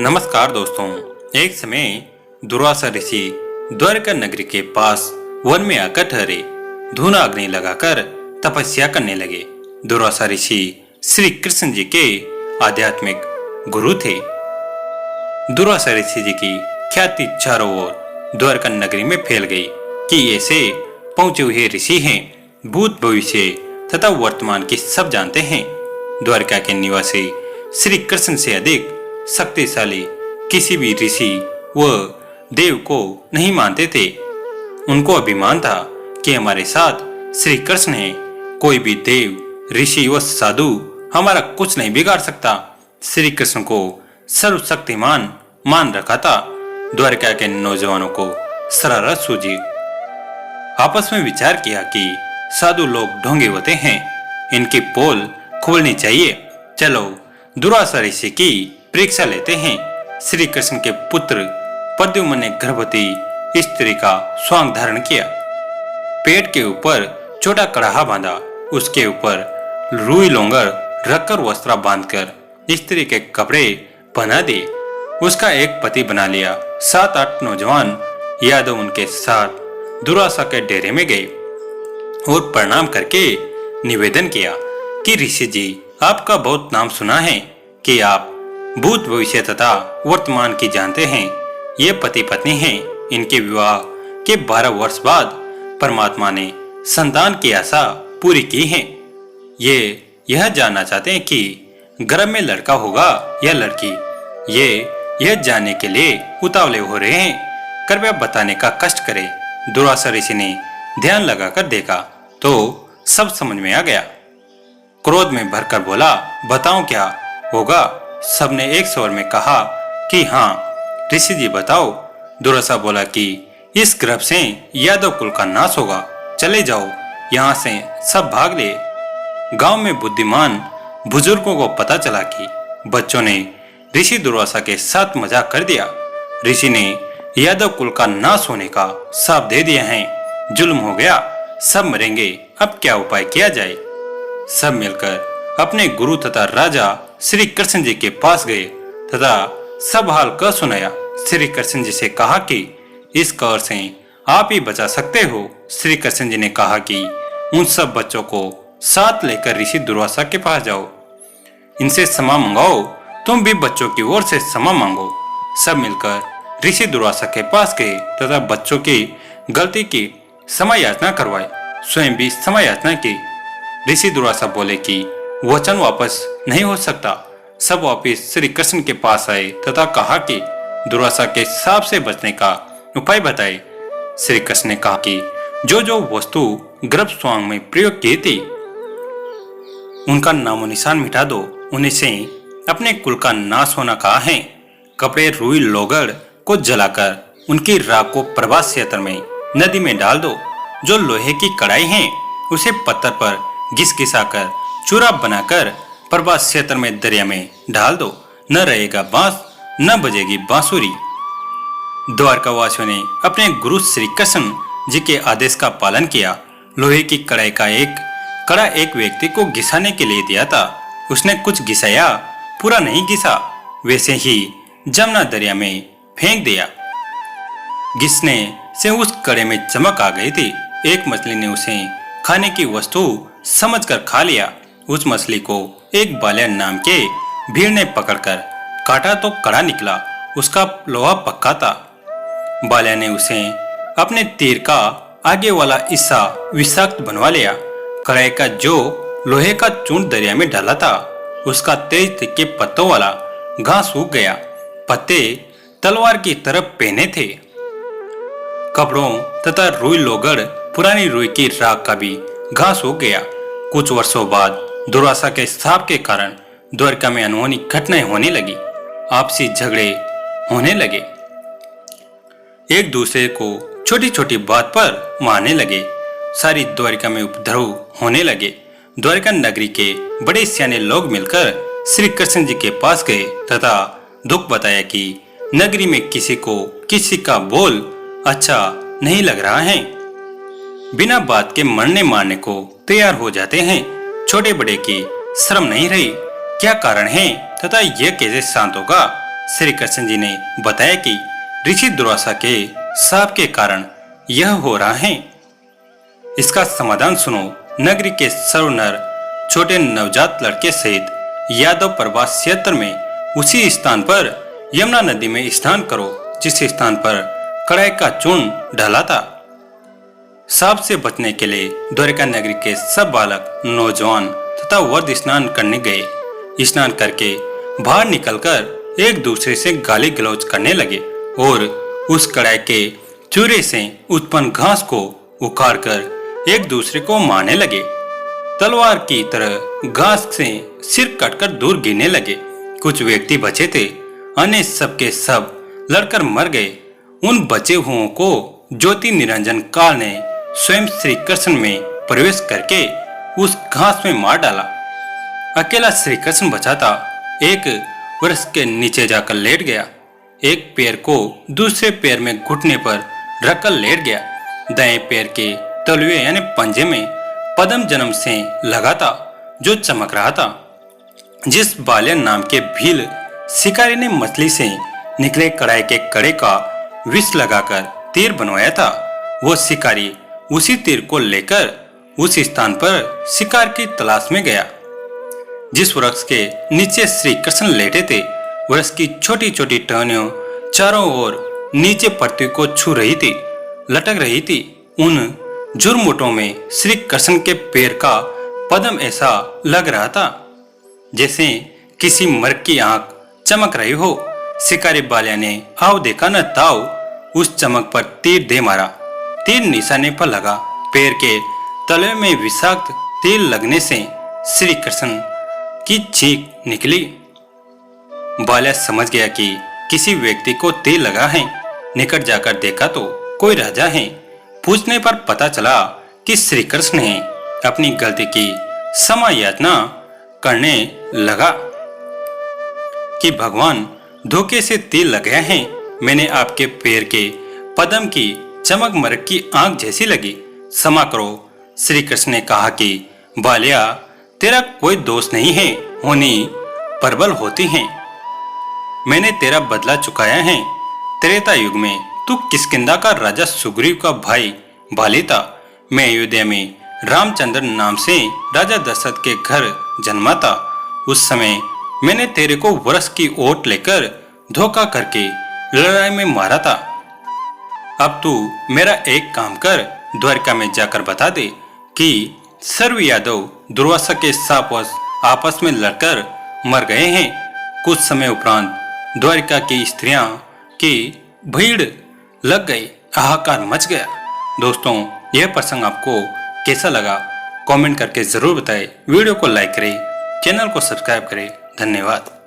नमस्कार दोस्तों। एक समय दुर्वासा ऋषि द्वारका नगरी के पास वन में आकर ठहरे। धूना अग्नि लगाकर तपस्या करने लगे। दुर्वासा ऋषि श्री कृष्ण जी के आध्यात्मिक गुरु थे। दुर्वासा ऋषि जी की ख्याति चारों ओर द्वारका नगरी में फैल गई कि ऐसे पहुंचे हुए ऋषि हैं, भूत भविष्य तथा वर्तमान की सब जानते हैं। द्वारका के निवासी श्री कृष्ण से अधिक शक्तिशाली किसी भी ऋषि व देव को नहीं मानते थे। उनको अभिमान था कि हमारे साथ श्री कृष्ण है, कोई भी देव ऋषि व साधु हमारा कुछ नहीं बिगाड़ सकता। श्री कृष्ण को सर्वशक्तिमान मान रखा था। द्वारका के नौजवानों को शरारत सूझी। आपस में विचार किया कि साधु लोग ढोंगे होते हैं, इनकी पोल खोलनी चाहिए। चलो दुर्वासा ऋषि की परीक्षा लेते हैं। श्री कृष्ण के पुत्र प्रद्युम्न ने गर्भवती स्त्री का स्वांग धारण किया। पेट के ऊपर छोटा कड़ाहा बांधा, उसके ऊपर रुई लोंगर रखकर वस्त्र बांधकर स्त्री के कपड़े पहना दिए। उसका एक पति बना लिया। 7-8 नौजवान यादव उनके साथ दुर्वासा के डेरे में गए और प्रणाम करके निवेदन किया कि ऋषि जी, आपका बहुत नाम सुना है कि आप भूत भविष्य तथा वर्तमान की जानते हैं। ये पति पत्नी हैं। इनके विवाह के 12 वर्ष बाद परमात्मा ने संतान की आशा पूरी की है। ये यह जानना चाहते हैं कि गर्भ में लड़का होगा या लड़की। ये यह जानने के लिए उतावले हो रहे हैं। कृपया बताने का कष्ट करें। दुर्वासा ऋषि ने ध्यान लगाकर देखा तो सब समझ में आ गया। क्रोध में भरकर बोला, बताओ क्या होगा। सबने एक स्वर में कहा कि हाँ ऋषि जी बताओ। दुर्वासा बोला कि इस गर्भ से यादव कुल का नाश होगा। चले जाओ यहाँ से, सब भाग ले। गांव में बुद्धिमान बुजुर्गों को पता चला कि बच्चों ने ऋषि दुर्वासा के साथ मजाक कर दिया। ऋषि ने यादव कुल का नाश होने का शाप दे दिया है। जुल्म हो गया, सब मरेंगे। अब क्या उपाय किया जाए। सब मिलकर अपने गुरु तथा राजा श्री कृष्ण जी के पास गए तथा सब हाल कह सुनाया। श्री कृष्ण जी से कहा कि इस कहर से आप ही बचा सकते हो। श्री कृष्ण जी ने कहा कि उन सब बच्चों को साथ लेकर ऋषि दुर्वासा के पास जाओ, इनसे क्षमा मंगाओ। तुम भी बच्चों की ओर से क्षमा मांगो। सब मिलकर ऋषि दुर्वासा के पास गए तथा बच्चों की गलती की क्षमा याचना करवाई, स्वयं भी क्षमा याचना की। ऋषि दुर्वासा बोले कि वचन वापस नहीं हो सकता। सब वापिस श्री कृष्ण के पास आए तथा कहा कि दुर्वासा के शाप से बचने का उपाय बताए। श्री कृष्ण ने कहा कि जो जो वस्तु गर्भ स्वांग में प्रयोग की थी उनका नामो निशान मिटा दो। उन्हीं से अपने कुल का नाश होना कहा है। कपड़े रुई लोगड़ को जलाकर उनकी राख को प्रभास क्षेत्र में नदी में डाल दो। जो लोहे की कड़ाई है उसे पत्थर पर घिस घिसाकर चूरा बनाकर प्रभास क्षेत्र में दरिया में डाल दो। न रहेगा बांस, न बजेगी बांसुरी। द्वारका वासियों ने अपने गुरु श्री कृष्ण जी के आदेश का पालन किया। लोहे की कड़ाई का एक कड़ा एक व्यक्ति को घिसाने के लिए दिया था। उसने कुछ घिसाया, पूरा नहीं घिसा। वैसे ही जमुना दरिया में फेंक दिया। घिसने से उस कड़े में चमक आ गई थी। एक मछली ने उसे खाने की वस्तु समझकर खा लिया। उस मछली को एक बाल्यान नाम के भीड़ ने पकड़कर काटा तो कड़ा निकला। उसका लोहा पक्का था। बाल्या ने उसे अपने तीर का आगे वाला हिस्सा विषाक्त बनवा लिया। कड़ाई का जो लोहे का चूर्ण दरिया में डाला था उसका तेज तिखे पत्तों वाला घास सूख गया। पत्ते तलवार की तरफ पहने थे। कपड़ों तथा रुई लोगड़ पुरानी रुई की राख का भी घास सूख गया। कुछ वर्षों बाद दुर्वासा के शाप के कारण द्वारका में अनहोनी घटनाएं होने लगी। आपसी झगड़े होने लगे। एक दूसरे को छोटी छोटी बात पर मारने लगे। सारी द्वारका में उपद्रव होने लगे। द्वारका नगरी के बड़े सियाने लोग मिलकर श्री कृष्ण जी के पास गए तथा दुख बताया कि नगरी में किसी को किसी का बोल अच्छा नहीं लग रहा है। बिना बात के मरने मारने को तैयार हो जाते हैं। छोटे बड़े की शर्म नहीं रही। क्या कारण है तथा यह कैसे शांत होगा। श्री कृष्ण जी ने बताया कि ऋषि दुर्वासा के शाप के कारण यह हो रहा है। इसका समाधान सुनो। नगरी के सर्व नर छोटे नवजात लड़के सहित यादव प्रवास क्षेत्र में उसी स्थान पर यमुना नदी में स्नान करो जिस स्थान पर कड़ाई का चूर्ण ढला था। सांप से बचने के लिए द्वारका नगरी के सब बालक, नौजवान तथा वृद्ध स्नान करने गए। स्नान करके बाहर निकलकर एक दूसरे से गाली गलौज करने लगे और उस कड़ाई के चूरे से उत्पन्न घास को उखाड़कर एक दूसरे को मारने लगे। तलवार की तरह घास से सिर कटकर दूर गिरने लगे। कुछ व्यक्ति बचे थे, अन्य सबके सब लड़कर मर गए। उन बचे हुओं को ज्योति निरंजन काल ने स्वयं श्री कृष्ण में प्रवेश करके उस घास में मार डाला। अकेला श्री कृष्ण बचा था। एक वृक्ष के नीचे जाकर लेट गया। एक पैर को दूसरे पैर में घुटने पर रखकर लेट गया। दाएं पैर के तलवे यानी पंजे में पद्म जन्म से लगा था जो चमक रहा था। जिस बाल्या नाम के भील शिकारी ने मछली से निकले कड़ाई के कड़े का विष लगाकर तीर बनवाया था, वो शिकारी उसी तीर को लेकर उस स्थान पर शिकार की तलाश में गया। जिस वृक्ष के नीचे श्री कृष्ण लेटे थे, वृक्ष की छोटी छोटी टहनियों चारों ओर नीचे पृथ्वी को छू रही थी, लटक रही थी। उन झुरमुटों में श्री कृष्ण के पैर का पद्म ऐसा लग रहा था जैसे किसी मर्ग की आंख चमक रही हो। शिकारी बाल्या ने आओ देखा न ताओ उस चमक पर तीर दे मारा। तीर निशाने पर लगा। पैर के तलवे में विषाक्त तीर लगने से श्री कृष्ण की चीख निकली। बाल्या समझ गया कि किसी व्यक्ति को तीर लगा है। निकट जाकर देखा तो कोई राजा है। पूछने पर पता चला कि श्री कृष्ण ने अपनी गलती की क्षमा याचना करने लगा कि भगवान धोखे से तीर लगाया है। मैंने आपके पैर के पद्म की चमक मर्ग की आंख जैसी लगी, क्षमा करो। श्री कृष्ण ने कहा कि बाल्या तेरा कोई दोष नहीं है, होनी प्रबल होती हैं। मैंने तेरा बदला चुकाया है। त्रेता युग में तू किष्किंधा का राजा सुग्रीव का भाई बाली था। मैं अयोध्या में रामचंद्र नाम से राजा दशरथ के घर जन्मा था। उस समय मैंने तेरे को वृक्ष की ओट लेकर धोखा करके लड़ाई में मारा था। अब तू मेरा एक काम कर, द्वारका में जाकर बता दे कि सर्व यादव दुर्वासा के शापवश आपस में लड़कर मर गए हैं। कुछ समय उपरांत द्वारिका की स्त्रियां की भीड़ लग गई, हाहाकार मच गया। दोस्तों, यह प्रसंग आपको कैसा लगा कमेंट करके जरूर बताएं। वीडियो को लाइक करें, चैनल को सब्सक्राइब करें। धन्यवाद।